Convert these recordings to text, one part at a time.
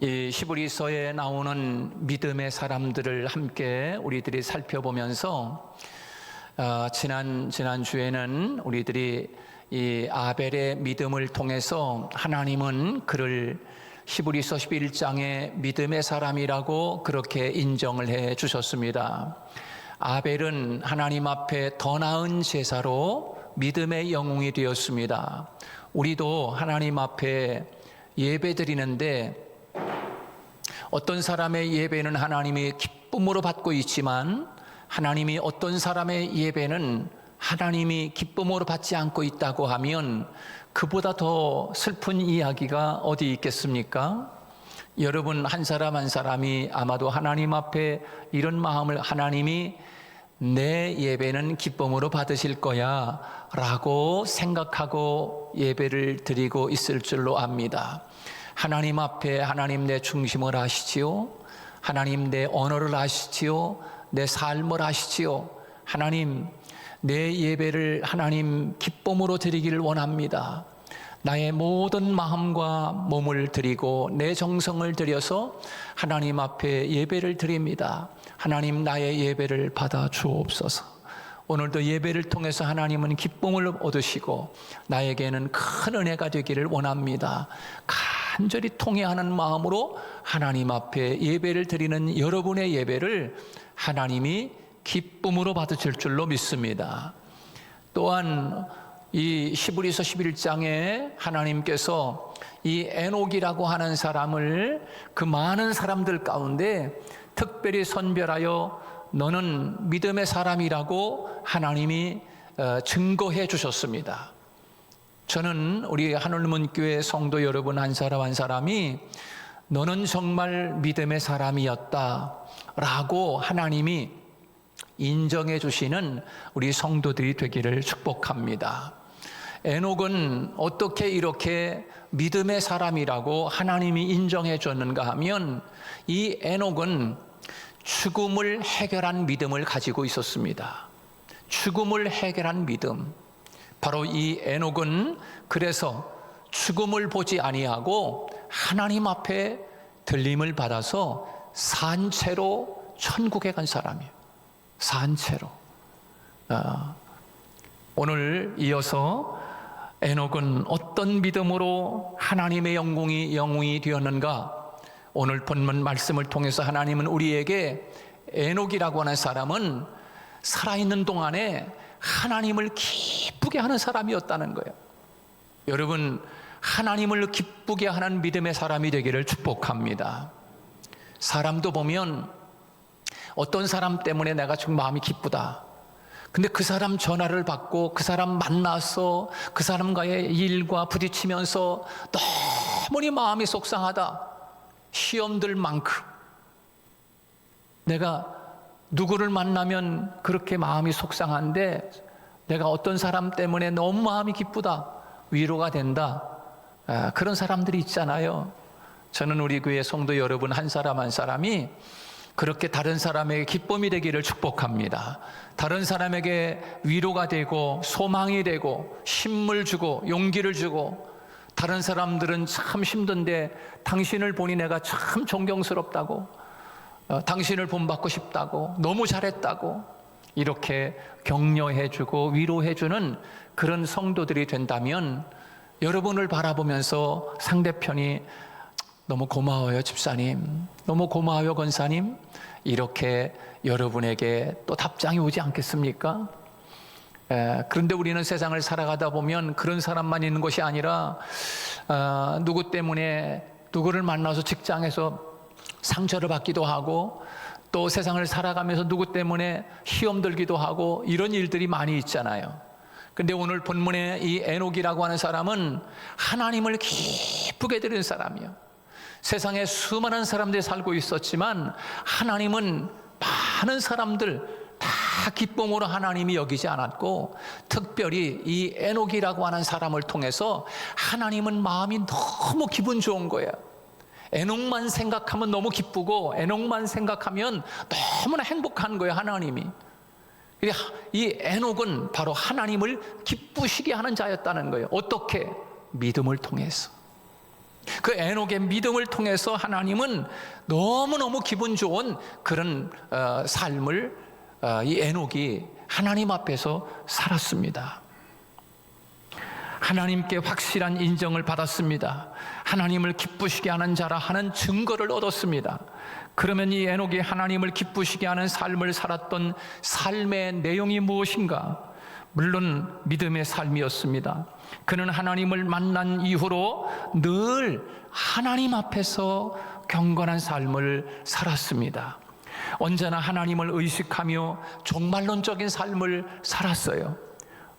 이 히브리서에 나오는 믿음의 사람들을 함께 우리들이 살펴보면서 지난 주에는 우리들이 이 아벨의 믿음을 통해서 하나님은 그를 히브리서 11장의 믿음의 사람이라고 그렇게 인정을 해 주셨습니다. 아벨은 하나님 앞에 더 나은 제사로 믿음의 영웅이 되었습니다. 우리도 하나님 앞에 예배 드리는데 어떤 사람의 예배는 하나님이 기쁨으로 받고 있지만 하나님이 어떤 사람의 예배는 하나님이 기쁨으로 받지 않고 있다고 하면 그보다 더 슬픈 이야기가 어디 있겠습니까? 여러분 한 사람 한 사람이 아마도 하나님 앞에 이런 마음을 하나님이 내 예배는 기쁨으로 받으실 거야 라고 생각하고 예배를 드리고 있을 줄로 압니다. 하나님 앞에 하나님 내 중심을 아시지요? 하나님 내 언어를 아시지요? 내 삶을 아시지요? 하나님 내 예배를 하나님 기쁨으로 드리기를 원합니다. 나의 모든 마음과 몸을 드리고 내 정성을 들여서 하나님 앞에 예배를 드립니다. 하나님 나의 예배를 받아 주옵소서. 오늘도 예배를 통해서 하나님은 기쁨을 얻으시고 나에게는 큰 은혜가 되기를 원합니다. 간절히 통회하는 마음으로 하나님 앞에 예배를 드리는 여러분의 예배를 하나님이 기쁨으로 받으실 줄로 믿습니다. 또한 이 히브리서 11장에 하나님께서 이 에녹이라고 하는 사람을 그 많은 사람들 가운데 특별히 선별하여 너는 믿음의 사람이라고 하나님이 증거해 주셨습니다. 저는 우리 하늘문교회 성도 여러분 한 사람 한 사람이 너는 정말 믿음의 사람이었다라고 하나님이 인정해 주시는 우리 성도들이 되기를 축복합니다. 에녹은 어떻게 이렇게 믿음의 사람이라고 하나님이 인정해 줬는가 하면 이 에녹은 죽음을 해결한 믿음을 가지고 있었습니다. 죽음을 해결한 믿음. 바로 이 에녹은 그래서 죽음을 보지 아니하고 하나님 앞에 들림을 받아서 산채로 천국에 간 사람이에요. 산채로. 오늘 이어서 에녹은 어떤 믿음으로 하나님의 영웅이 되었는가? 오늘 본문 말씀을 통해서 하나님은 우리에게 에녹이라고 하는 사람은 살아있는 동안에 하나님을 기쁘게 하는 사람이었다는 거예요. 여러분 하나님을 기쁘게 하는 믿음의 사람이 되기를 축복합니다. 사람도 보면 어떤 사람 때문에 내가 좀 마음이 기쁘다. 근데 그 사람 전화를 받고 그 사람 만나서 그 사람과의 일과 부딪히면서 너무나 마음이 속상하다. 시험들만큼 내가 누구를 만나면 그렇게 마음이 속상한데 내가 어떤 사람 때문에 너무 마음이 기쁘다. 위로가 된다. 그런 사람들이 있잖아요. 저는 우리 교회 성도 여러분 한 사람 한 사람이 그렇게 다른 사람에게 기쁨이 되기를 축복합니다. 다른 사람에게 위로가 되고 소망이 되고 힘을 주고 용기를 주고 다른 사람들은 참 힘든데 당신을 보니 내가 참 존경스럽다고 당신을 본받고 싶다고 너무 잘했다고 이렇게 격려해주고 위로해주는 그런 성도들이 된다면 여러분을 바라보면서 상대편이 너무 고마워요 집사님, 너무 고마워요 권사님 이렇게 여러분에게 또 답장이 오지 않겠습니까? 그런데 우리는 세상을 살아가다 보면 그런 사람만 있는 것이 아니라 누구 때문에 누구를 만나서 직장에서 상처를 받기도 하고 또 세상을 살아가면서 누구 때문에 시험 들기도 하고 이런 일들이 많이 있잖아요. 근데 오늘 본문에 이 에녹이라고 하는 사람은 하나님을 기쁘게 드리는 사람이에요. 세상에 수많은 사람들이 살고 있었지만 하나님은 많은 사람들 다 기쁨으로 하나님이 여기지 않았고 특별히 이 에녹이라고 하는 사람을 통해서 하나님은 마음이 너무 기분 좋은 거예요. 에녹만 생각하면 너무 기쁘고 에녹만 생각하면 너무나 행복한 거예요. 하나님이. 이 에녹은 바로 하나님을 기쁘시게 하는 자였다는 거예요. 어떻게? 믿음을 통해서. 그 에녹의 믿음을 통해서 하나님은 너무너무 기분 좋은 그런 삶을 이 에녹이 하나님 앞에서 살았습니다. 하나님께 확실한 인정을 받았습니다. 하나님을 기쁘시게 하는 자라 하는 증거를 얻었습니다. 그러면 이 에녹이 하나님을 기쁘시게 하는 삶을 살았던 삶의 내용이 무엇인가? 물론 믿음의 삶이었습니다. 그는 하나님을 만난 이후로 늘 하나님 앞에서 경건한 삶을 살았습니다. 언제나 하나님을 의식하며 종말론적인 삶을 살았어요.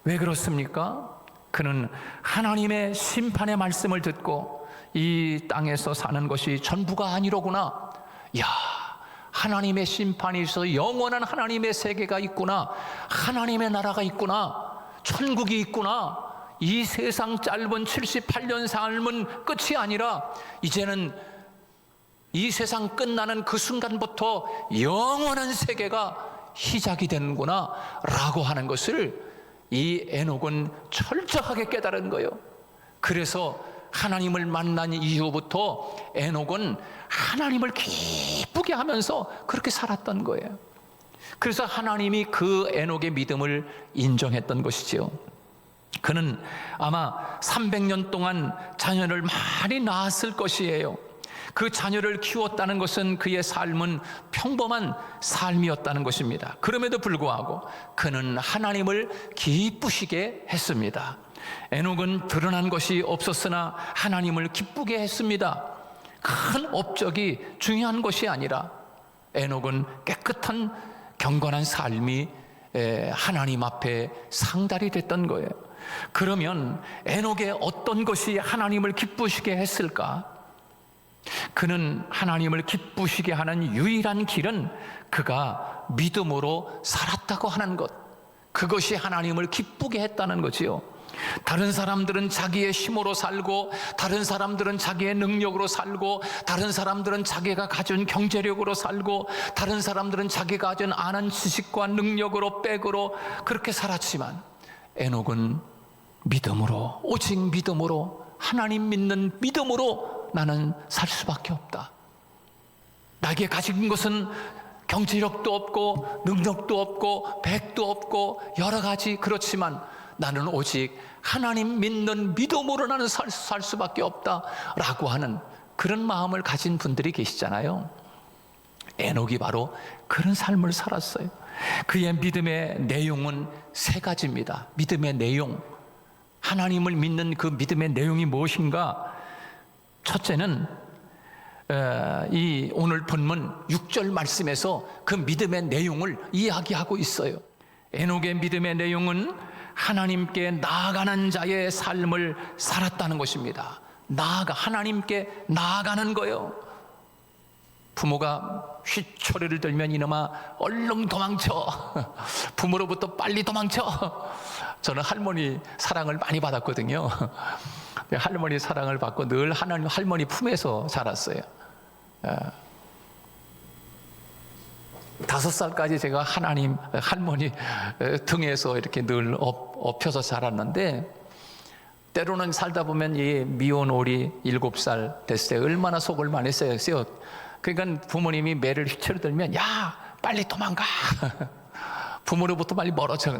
왜 그렇습니까? 그는 하나님의 심판의 말씀을 듣고 이 땅에서 사는 것이 전부가 아니로구나. 야, 하나님의 심판이 있어 영원한 하나님의 세계가 있구나. 하나님의 나라가 있구나. 천국이 있구나. 이 세상 짧은 78년 삶은 끝이 아니라 이제는 이 세상 끝나는 그 순간부터 영원한 세계가 시작이 되는구나 라고 하는 것을 이 에녹은 철저하게 깨달은 거예요. 그래서 하나님을 만난 이후부터 에녹은 하나님을 기쁘게 하면서 그렇게 살았던 거예요. 그래서 하나님이 그 에녹의 믿음을 인정했던 것이지요. 그는 아마 300년 동안 자녀를 많이 낳았을 것이에요. 그 자녀를 키웠다는 것은 그의 삶은 평범한 삶이었다는 것입니다. 그럼에도 불구하고 그는 하나님을 기쁘시게 했습니다. 에녹은 드러난 것이 없었으나 하나님을 기쁘게 했습니다. 큰 업적이 중요한 것이 아니라 에녹은 깨끗한 경건한 삶이 하나님 앞에 상달이 됐던 거예요. 그러면 에녹의 어떤 것이 하나님을 기쁘시게 했을까? 그는 하나님을 기쁘시게 하는 유일한 길은 그가 믿음으로 살았다고 하는 것, 그것이 하나님을 기쁘게 했다는 거지요. 다른 사람들은 자기의 힘으로 살고, 다른 사람들은 자기의 능력으로 살고, 다른 사람들은 자기가 가진 경제력으로 살고, 다른 사람들은 자기가 가진 아는 지식과 능력으로 백으로 그렇게 살았지만 에녹은 믿음으로, 오직 믿음으로, 하나님 믿는 믿음으로 나는 살 수밖에 없다. 나에게 가진 것은 경제력도 없고 능력도 없고 백도 없고 여러 가지 그렇지만 나는 오직 하나님 믿는 믿음으로 나는 살 수밖에 없다라고 하는 그런 마음을 가진 분들이 계시잖아요. 에녹이 바로 그런 삶을 살았어요. 그의 믿음의 내용은 세 가지입니다. 믿음의 내용, 하나님을 믿는 그 믿음의 내용이 무엇인가? 첫째는 이 오늘 본문 6절 말씀에서 그 믿음의 내용을 이야기하고 있어요. 에녹의 믿음의 내용은 하나님께 나아가는 자의 삶을 살았다는 것입니다. 하나님께 나아가는 거예요. 부모가 휘초리를 들면 이놈아 얼른 도망쳐. 부모로부터 빨리 도망쳐. 저는 할머니 사랑을 많이 받았거든요. 할머니 사랑을 받고 늘 할머니 품에서 자랐어요. 5살까지 제가 할머니 등에서 이렇게 늘 엎혀서 자랐는데, 때로는 살다 보면 이 미혼 오리 7살 됐을 때 얼마나 속을 많이 쓰였어요. 그러니까 부모님이 매를 휘쳐를 들면 야 빨리 도망가. 부모로부터 빨리 멀어져.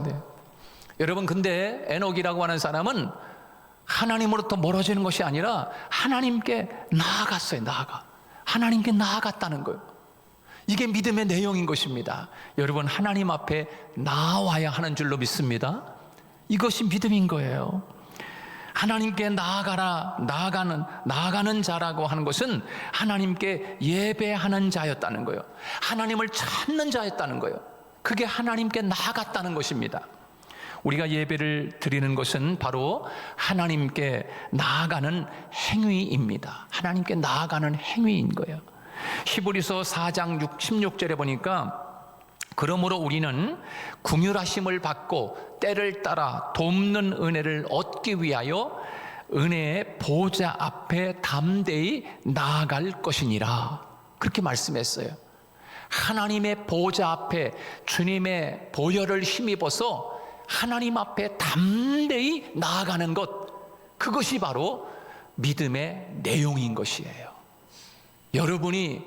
근데 에녹이라고 하는 사람은 하나님으로부터 멀어지는 것이 아니라 하나님께 나아갔어요. 하나님께 나아갔다는 거예요. 이게 믿음의 내용인 것입니다. 여러분, 하나님 앞에 나아와야 하는 줄로 믿습니다. 이것이 믿음인 거예요. 하나님께 나아가는 자라고 하는 것은 하나님께 예배하는 자였다는 거예요. 하나님을 찾는 자였다는 거예요. 그게 하나님께 나아갔다는 것입니다. 우리가 예배를 드리는 것은 바로 하나님께 나아가는 행위입니다. 하나님께 나아가는 행위인 거예요. 히브리서 4장 16절에 보니까 그러므로 우리는 긍휼하심을 받고 때를 따라 돕는 은혜를 얻기 위하여 은혜의 보좌 앞에 담대히 나아갈 것이니라. 그렇게 말씀했어요. 하나님의 보좌 앞에 주님의 보혈을 힘입어서 하나님 앞에 담대히 나아가는 것, 그것이 바로 믿음의 내용인 것이에요. 여러분이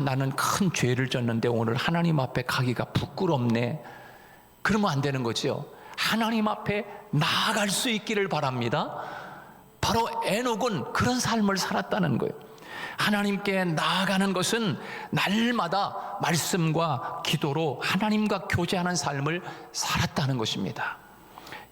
나는 큰 죄를 졌는데 오늘 하나님 앞에 가기가 부끄럽네, 그러면 안 되는 거죠. 하나님 앞에 나아갈 수 있기를 바랍니다. 바로 에녹은 그런 삶을 살았다는 거예요. 하나님께 나아가는 것은 날마다 말씀과 기도로 하나님과 교제하는 삶을 살았다는 것입니다.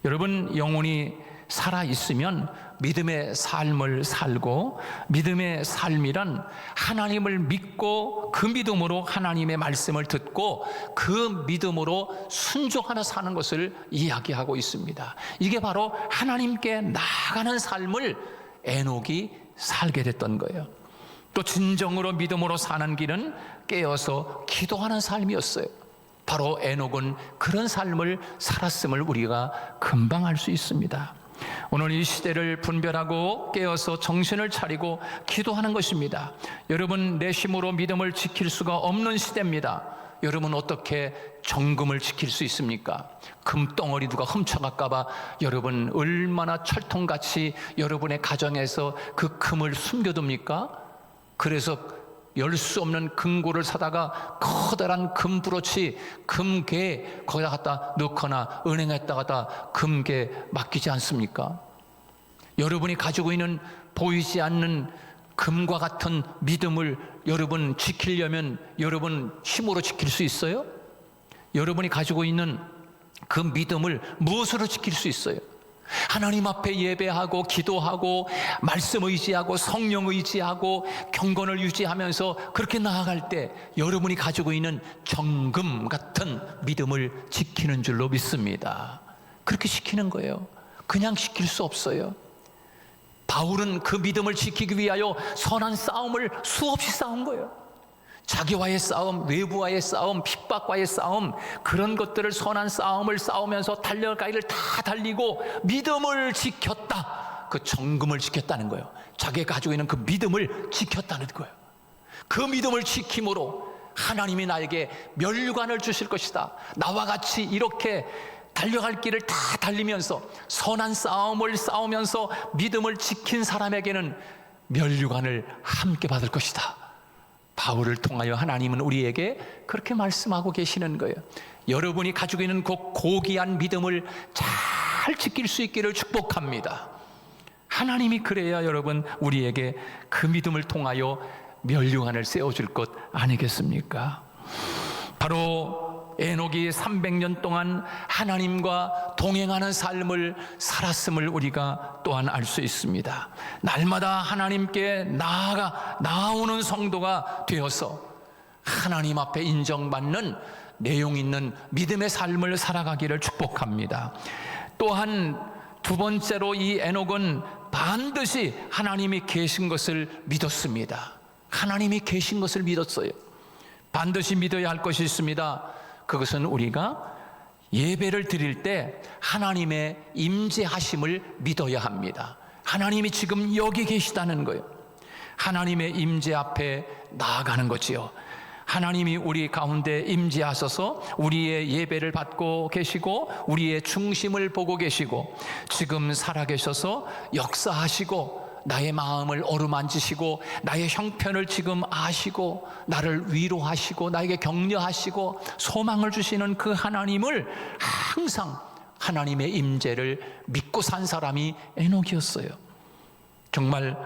여러분, 영혼이 살아있으면 믿음의 삶을 살고, 믿음의 삶이란 하나님을 믿고 그 믿음으로 하나님의 말씀을 듣고 그 믿음으로 순종하며 사는 것을 이야기하고 있습니다. 이게 바로 하나님께 나아가는 삶을 에녹이 살게 됐던 거예요. 또 진정으로 믿음으로 사는 길은 깨어서 기도하는 삶이었어요. 바로 에녹은 그런 삶을 살았음을 우리가 금방 알 수 있습니다. 오늘 이 시대를 분별하고 깨어서 정신을 차리고 기도하는 것입니다. 여러분, 내 힘으로 믿음을 지킬 수가 없는 시대입니다. 여러분, 어떻게 정금을 지킬 수 있습니까? 금덩어리 누가 훔쳐갈까 봐 여러분 얼마나 철통같이 여러분의 가정에서 그 금을 숨겨둡니까? 그래서 열 수 없는 금고를 사다가 커다란 금브로치, 금괴 거기다 갖다 넣거나 은행에다 갖다 금괴 맡기지 않습니까? 여러분이 가지고 있는 보이지 않는 금과 같은 믿음을 여러분 지키려면 여러분 힘으로 지킬 수 있어요? 여러분이 가지고 있는 그 믿음을 무엇으로 지킬 수 있어요? 하나님 앞에 예배하고 기도하고 말씀 의지하고 성령 의지하고 경건을 유지하면서 그렇게 나아갈 때 여러분이 가지고 있는 정금 같은 믿음을 지키는 줄로 믿습니다. 그렇게 지키는 거예요. 그냥 지킬 수 없어요. 바울은 그 믿음을 지키기 위하여 선한 싸움을 수없이 싸운 거예요. 자기와의 싸움, 외부와의 싸움, 핍박과의 싸움, 그런 것들을 선한 싸움을 싸우면서 달려가기를 다 달리고 믿음을 지켰다. 그 정금을 지켰다는 거예요. 자기가 가지고 있는 그 믿음을 지켰다는 거예요. 그 믿음을 지킴으로 하나님이 나에게 멸류관을 주실 것이다. 나와 같이 이렇게 달려갈 길을 다 달리면서 선한 싸움을 싸우면서 믿음을 지킨 사람에게는 멸류관을 함께 받을 것이다. 바울을 통하여 하나님은 우리에게 그렇게 말씀하고 계시는 거예요. 여러분이 가지고 있는 그 고귀한 믿음을 잘 지킬 수 있기를 축복합니다. 하나님이 그래야 여러분 우리에게 그 믿음을 통하여 멸류관을 세워줄 것 아니겠습니까? 바로 에녹이 300년 동안 하나님과 동행하는 삶을 살았음을 우리가 또한 알 수 있습니다. 날마다 하나님께 나아오는 성도가 되어서 하나님 앞에 인정받는 내용 있는 믿음의 삶을 살아가기를 축복합니다. 또한 두 번째로 이 에녹은 반드시 하나님이 계신 것을 믿었습니다. 하나님이 계신 것을 믿었어요. 반드시 믿어야 할 것이 있습니다. 그것은 우리가 예배를 드릴 때 하나님의 임재하심을 믿어야 합니다. 하나님이 지금 여기 계시다는 거예요. 하나님의 임재 앞에 나아가는 거지요. 하나님이 우리 가운데 임재하셔서 우리의 예배를 받고 계시고 우리의 중심을 보고 계시고 지금 살아계셔서 역사하시고 나의 마음을 어루만지시고 나의 형편을 지금 아시고 나를 위로하시고 나에게 격려하시고 소망을 주시는 그 하나님을 항상 하나님의 임재를 믿고 산 사람이 에녹이었어요. 정말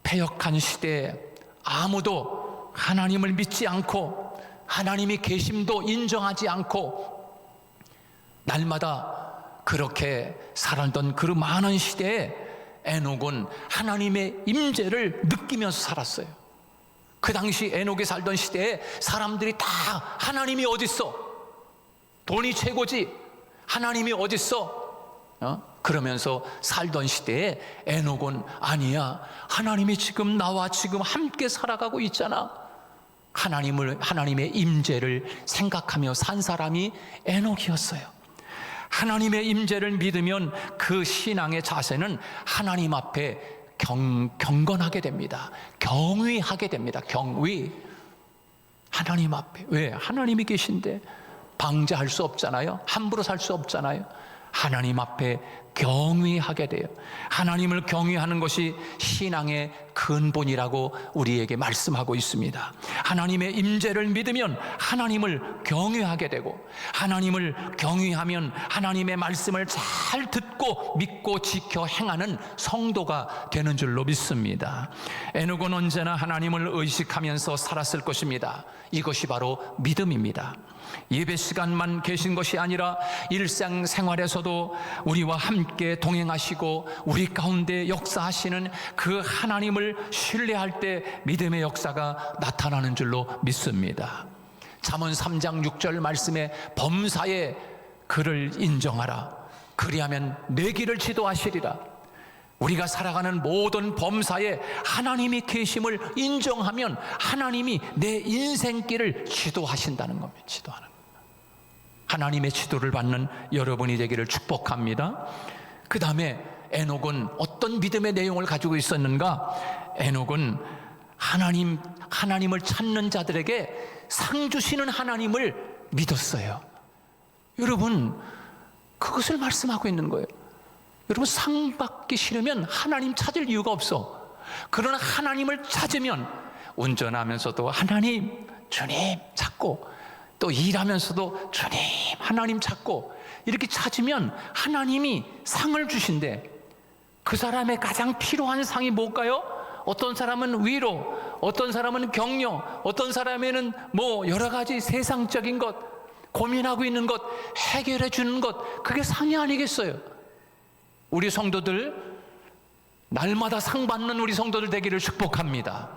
패역한 시대에 아무도 하나님을 믿지 않고 하나님이 계심도 인정하지 않고 날마다 그렇게 살았던 그 많은 시대에 에녹은 하나님의 임재를 느끼면서 살았어요. 그 당시 에녹이 살던 시대에 사람들이 다 하나님이 어딨어? 돈이 최고지. 하나님이 어딨어? 그러면서 살던 시대에 에녹은 아니야. 하나님이 지금 나와 지금 함께 살아가고 있잖아. 하나님의 임재를 생각하며 산 사람이 에녹이었어요. 하나님의 임재를 믿으면 그 신앙의 자세는 하나님 앞에 경건하게 됩니다. 경위하게 됩니다. 경위. 하나님 앞에. 왜? 하나님이 계신데 방자할 수 없잖아요. 함부로 살 수 없잖아요. 하나님 앞에 경외하게 돼요. 하나님을 경외하는 것이 신앙의 근본이라고 우리에게 말씀하고 있습니다. 하나님의 임재를 믿으면 하나님을 경외하게 되고, 하나님을 경외하면 하나님의 말씀을 잘 듣고 믿고 지켜 행하는 성도가 되는 줄로 믿습니다. 에녹은 언제나 하나님을 의식하면서 살았을 것입니다. 이것이 바로 믿음입니다. 예배 시간만 계신 것이 아니라 일상생활에서도 우리와 함께 동행하시고 우리 가운데 역사하시는 그 하나님을 신뢰할 때 믿음의 역사가 나타나는 줄로 믿습니다. 잠언 3장 6절 말씀에 범사에 그를 인정하라. 그리하면 내 길을 지도하시리라. 우리가 살아가는 모든 범사에 하나님이 계심을 인정하면 하나님이 내 인생길을 지도하신다는 겁니다. 지도하는 겁니다. 하나님의 지도를 받는 여러분이 되기를 축복합니다. 그 다음에 에녹은 어떤 믿음의 내용을 가지고 있었는가? 에녹은 하나님을 찾는 자들에게 상 주시는 하나님을 믿었어요. 여러분, 그것을 말씀하고 있는 거예요. 여러분, 상 받기 싫으면 하나님 찾을 이유가 없어. 그러나 하나님을 찾으면 운전하면서도 하나님, 주님 찾고, 또 일하면서도 주님, 하나님 찾고, 이렇게 찾으면 하나님이 상을 주신대. 그 사람의 가장 필요한 상이 뭘까요? 어떤 사람은 위로, 어떤 사람은 격려, 어떤 사람에는 여러 가지 세상적인 것, 고민하고 있는 것 해결해 주는 것, 그게 상이 아니겠어요? 우리 성도들, 날마다 상 받는 우리 성도들 되기를 축복합니다.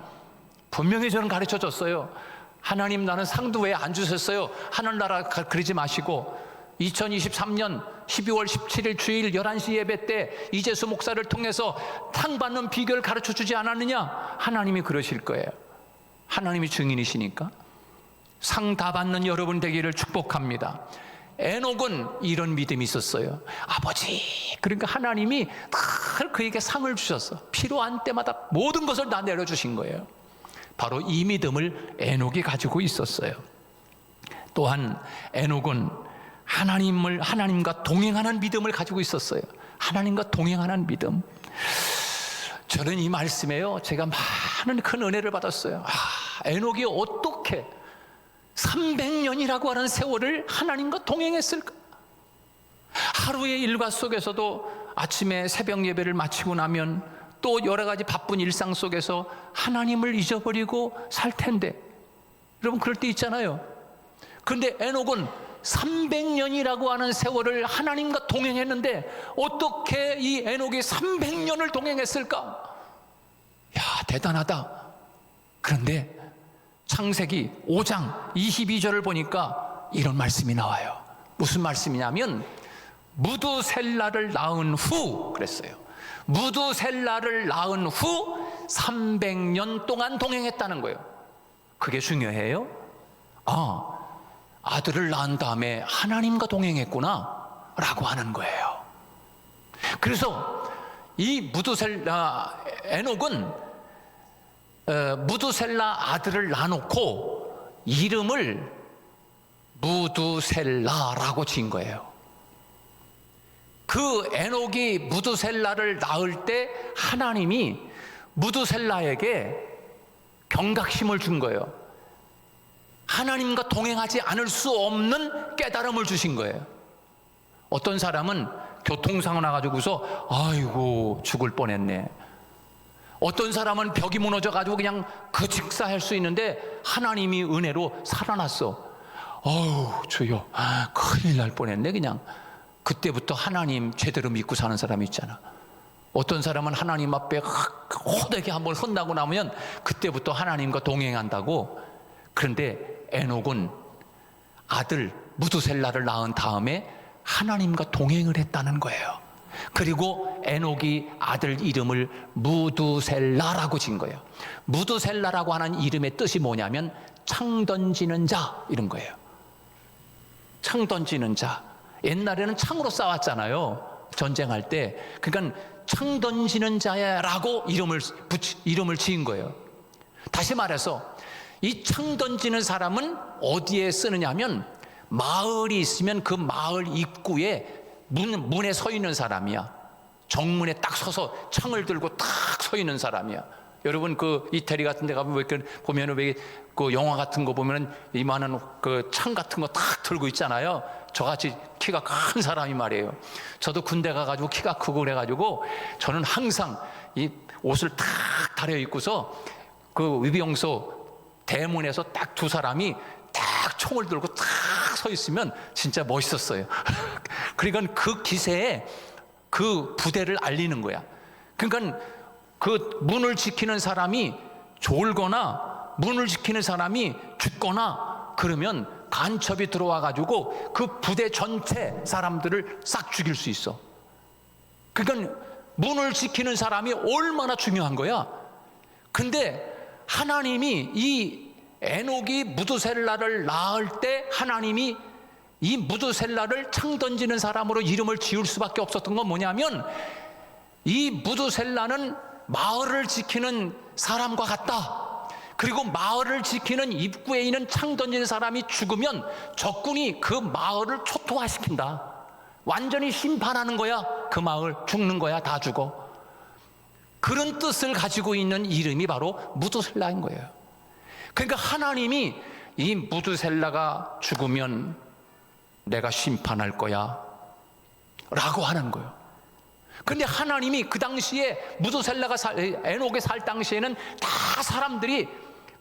분명히 저는 가르쳐 줬어요. 하나님, 나는 상도 왜 안 주셨어요? 하늘나라 그러지 마시고, 2023년 12월 17일 주일 11시 예배 때 이재수 목사를 통해서 상 받는 비결을 가르쳐 주지 않았느냐? 하나님이 그러실 거예요. 하나님이 증인이시니까. 상 다 받는 여러분 되기를 축복합니다. 에녹은 이런 믿음이 있었어요. 아버지, 그러니까 하나님이 늘 그에게 상을 주셨어. 필요한 때마다 모든 것을 다 내려주신 거예요. 바로 이 믿음을 에녹이 가지고 있었어요. 또한 에녹은 하나님과 동행하는 믿음을 가지고 있었어요. 하나님과 동행하는 믿음. 저는 이 말씀에요, 제가 많은 큰 은혜를 받았어요. 에녹이 어떻게 300년이라고 하는 세월을 하나님과 동행했을까? 하루의 일과 속에서도 아침에 새벽 예배를 마치고 나면 또 여러 가지 바쁜 일상 속에서 하나님을 잊어버리고 살 텐데, 여러분 그럴 때 있잖아요. 그런데 에녹은 300년이라고 하는 세월을 하나님과 동행했는데 어떻게 이 에녹이 300년을 동행했을까? 야, 대단하다. 그런데 창세기 5장 22절을 보니까 이런 말씀이 나와요. 무슨 말씀이냐면 무두셀라를 낳은 후 그랬어요. 무두셀라를 낳은 후 300년 동안 동행했다는 거예요. 그게 중요해요. 아들을 낳은 다음에 하나님과 동행했구나 라고 하는 거예요. 그래서 이 에녹은 무두셀라 아들을 낳아놓고 이름을 무두셀라라고 지은 거예요. 그 에녹이 무두셀라를 낳을 때 하나님이 무두셀라에게 경각심을 준 거예요. 하나님과 동행하지 않을 수 없는 깨달음을 주신 거예요. 어떤 사람은 교통사고 나가지고서 아이고 죽을 뻔했네. 어떤 사람은 벽이 무너져가지고 그냥 그 직사할 수 있는데 하나님이 은혜로 살아났어. 주여, 큰일 날 뻔했네. 그냥 그때부터 하나님 제대로 믿고 사는 사람이 있잖아. 어떤 사람은 하나님 앞에 호되게 한번 혼나고 나면 그때부터 하나님과 동행한다고. 그런데 에녹은 아들 무두셀라를 낳은 다음에 하나님과 동행을 했다는 거예요. 그리고 에녹이 아들 이름을 무두셀라라고 지은 거예요. 무두셀라라고 하는 이름의 뜻이 뭐냐면 창 던지는 자, 이런 거예요. 창 던지는 자. 옛날에는 창으로 싸웠잖아요, 전쟁할 때. 그러니까 창 던지는 자야라고 이름을 지은 거예요. 다시 말해서 이 창 던지는 사람은 어디에 쓰느냐면 마을이 있으면 그 마을 입구에 문에 서 있는 사람이야. 정문에 딱 서서 창을 들고 딱 서 있는 사람이야. 여러분 그 이태리 같은 데 가면 보면은 왜 그 영화 같은 거 보면은 이만한 그 창 같은 거 딱 들고 있잖아요. 저같이 키가 큰 사람이 말이에요. 저도 군대 가가지고 키가 크고 그래가지고 저는 항상 이 옷을 탁 다려 입고서 그 위병소 대문에서 딱 두 사람이 딱 총을 들고 딱 서 있으면 진짜 멋있었어요. 그러니까 그 기세에 그 부대를 알리는 거야. 그러니까 그 문을 지키는 사람이 졸거나 문을 지키는 사람이 죽거나 그러면 간첩이 들어와 가지고 그 부대 전체 사람들을 싹 죽일 수 있어. 그러니까 문을 지키는 사람이 얼마나 중요한 거야. 근데 하나님이 이 에녹이 무두셀라를 낳을 때 하나님이 이 무두셀라를 창 던지는 사람으로 이름을 지을 수밖에 없었던 건 뭐냐면 이 무두셀라는 마을을 지키는 사람과 같다. 그리고 마을을 지키는 입구에 있는 창 던지는 사람이 죽으면 적군이 그 마을을 초토화시킨다. 완전히 심판하는 거야. 그 마을 죽는 거야. 다 죽어. 그런 뜻을 가지고 있는 이름이 바로 무두셀라인 거예요. 그러니까 하나님이 이 무두셀라가 죽으면 내가 심판할 거야 라고 하는 거예요. 근데 하나님이 그 당시에 무두셀라가 에녹에 살 당시에는 다 사람들이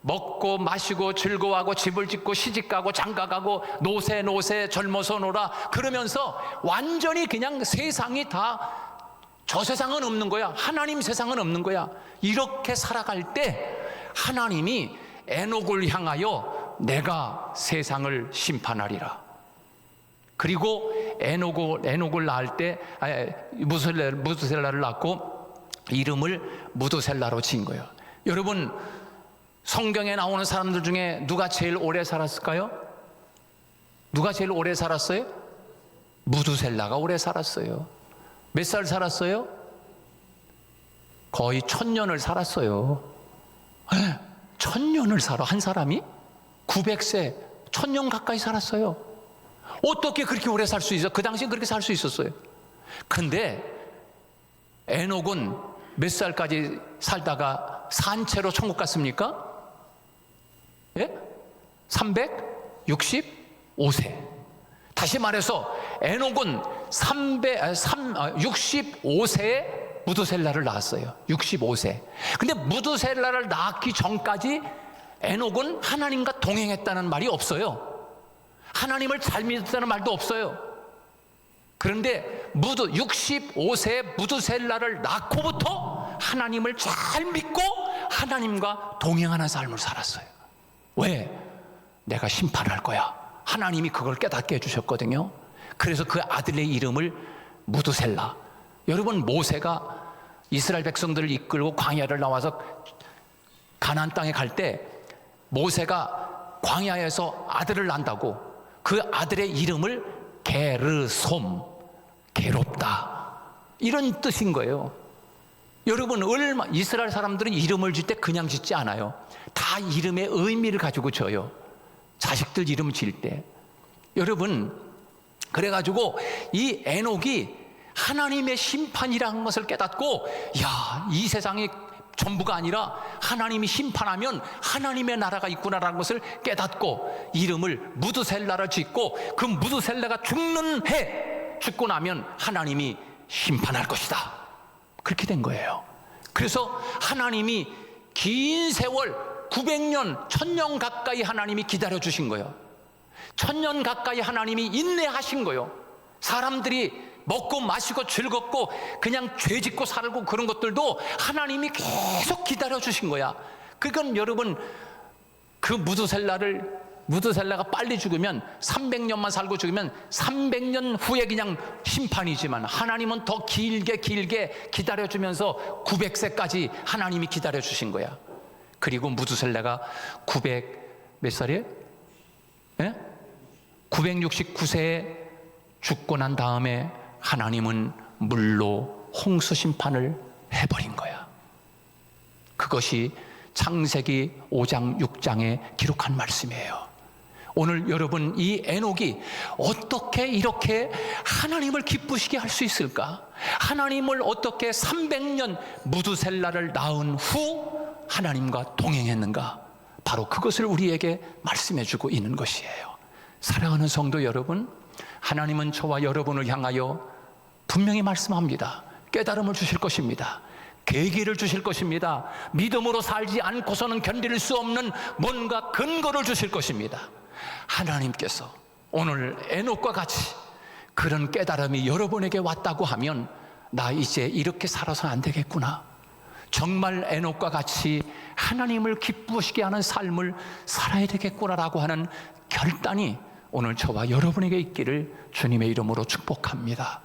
먹고 마시고 즐거워하고 집을 짓고 시집가고 장가가고 노세 젊어서 놀아 그러면서 완전히 그냥 세상이 다 저 세상은 없는 거야. 하나님 세상은 없는 거야. 이렇게 살아갈 때 하나님이 에녹을 향하여 내가 세상을 심판하리라. 그리고 에녹을 낳을 때 무두셀라를 낳고 이름을 무두셀라로 지은 거예요. 여러분 성경에 나오는 사람들 중에 누가 제일 오래 살았을까요? 누가 제일 오래 살았어요? 무두셀라가 오래 살았어요. 몇 살 살았어요? 거의 1000년을 살았어요. 1000년을 살아 한 사람이? 900세 1000년 가까이 살았어요. 어떻게 그렇게 오래 살 수 있어? 그 당시엔 그렇게 살 수 있었어요. 근데 에녹은 몇 살까지 살다가 산채로 천국 갔습니까? 예? 365세. 다시 말해서 에녹은 65세에 무두셀라를 낳았어요. 65세. 근데 무두셀라를 낳기 전까지 에녹은 하나님과 동행했다는 말이 없어요. 하나님을 잘 믿었다는 말도 없어요. 그런데 65세에 무두셀라를 낳고부터 하나님을 잘 믿고 하나님과 동행하는 삶을 살았어요. 왜? 내가 심판할 거야. 하나님이 그걸 깨닫게 해주셨거든요. 그래서 그 아들의 이름을 무두셀라. 여러분 모세가 이스라엘 백성들을 이끌고 광야를 나와서 가나안 땅에 갈 때 모세가 광야에서 아들을 낳는다고 그 아들의 이름을 게르솜, 괴롭다 이런 뜻인 거예요. 여러분 이스라엘 사람들은 이름을 짓 때 그냥 짓지 않아요. 다 이름의 의미를 가지고 져요. 자식들 이름 지을 때. 여러분 그래가지고 이 에녹이 하나님의 심판이라는 것을 깨닫고 야, 이 세상이 전부가 아니라 하나님이 심판하면 하나님의 나라가 있구나라는 것을 깨닫고 이름을 무두셀라를 짓고 그 무두셀라가 죽는 해 죽고 나면 하나님이 심판할 것이다. 그렇게 된 거예요. 그래서 하나님이 긴 세월 900년, 1000년 가까이 하나님이 기다려 주신 거예요. 1000년 가까이 하나님이 인내하신 거예요. 사람들이 먹고 마시고 즐겁고 그냥 죄 짓고 살고 그런 것들도 하나님이 계속 기다려 주신 거야. 그건 여러분 그 무두셀라가 빨리 죽으면 300년만 살고 죽으면 300년 후에 그냥 심판이지만 하나님은 더 길게 기다려 주면서 900세까지 하나님이 기다려 주신 거야. 그리고 무두셀라가 900 몇 살이에요? 예? 969세에 죽고 난 다음에 하나님은 물로 홍수 심판을 해버린 거야. 그것이 창세기 5장 6장에 기록한 말씀이에요. 오늘 여러분, 이 에녹이 어떻게 이렇게 하나님을 기쁘시게 할 수 있을까? 하나님을 어떻게 300년 무두셀라를 낳은 후 하나님과 동행했는가? 바로 그것을 우리에게 말씀해 주고 있는 것이에요. 사랑하는 성도 여러분, 하나님은 저와 여러분을 향하여 분명히 말씀합니다. 깨달음을 주실 것입니다. 계기를 주실 것입니다. 믿음으로 살지 않고서는 견딜 수 없는 뭔가 근거를 주실 것입니다. 하나님께서 오늘 에녹과 같이 그런 깨달음이 여러분에게 왔다고 하면, 나 이제 이렇게 살아서 안 되겠구나, 정말 에녹과 같이 하나님을 기쁘시게 하는 삶을 살아야 되겠구나라고 하는 결단이 오늘 저와 여러분에게 있기를 주님의 이름으로 축복합니다.